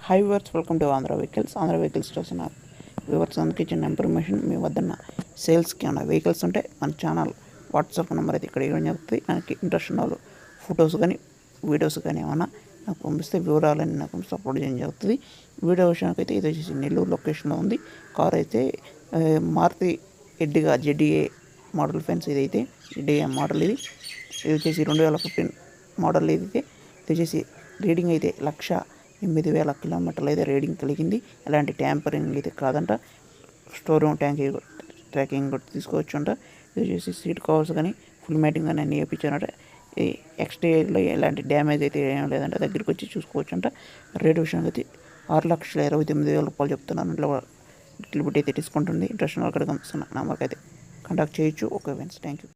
High viewers, welcome to Andhra vehicles. Andhra vehicles చూసిన viewers అందరికీ చిన్న ఇన్ఫర్మేషన్. మీ వద్దన్న సేల్స్కి ఏమైనా వెహికల్స్ ఉంటే మన ఛానల్ వాట్సాప్ నెంబర్ అయితే ఇక్కడ ఇవ్వడం జరుగుతుంది. నాకు ఇంట్రెస్ట్ ఉన్న వాళ్ళు ఫొటోస్ కానీ వీడియోస్ కానీ ఏమైనా నాకు పంపిస్తే వివరాలని నాకు సపోర్ట్ చేయడం జరుగుతుంది. వీడియో విషయానికి అయితే ఇది వచ్చేసి నెల్లూరు లొకేషన్లో ఉంది. కార్ అయితే మారుతి ఎడ్డిగా జెడ్డీఏ మోడల్ ఫెన్స్. ఇదైతే జెడ్డీఏ మోడల్. ఇది వచ్చేసి 2015 మోడల్. ఇది వచ్చేసి రీడింగ్ అయితే 1,08,000 కిలోమీటర్లు అయితే రీడింగ్ కలిగింది. ఎలాంటి ట్యాంపరింగ్ అయితే కాదంట. స్టోర్ రూమ్ ట్రాకింగ్ కూడా తీసుకోవచ్చు అంట. ఇది వచ్చేసి సీట్ కవర్స్ కానీ ఫుల్ మ్యాటింగ్ కానీ అన్నీ వేయించారంట. ఈ ఎక్స్టీరియర్లో ఎలాంటి డ్యామేజ్ అయితే ఏం లేదంట. దగ్గరికి వచ్చి చూసుకోవచ్చు అంట. రేట్ విషయానికి అయితే 6,29,000 రూపాయలు చెప్తున్నాను. ఇంట్లో లిమిట్ అయితే తీసుకుంటుంది. ఇంట్రెస్ట్ అక్కడ కనిపిస్తున్న నెంబర్కి అయితే కాంటాక్ట్ చేయొచ్చు. Okay friends, thank you.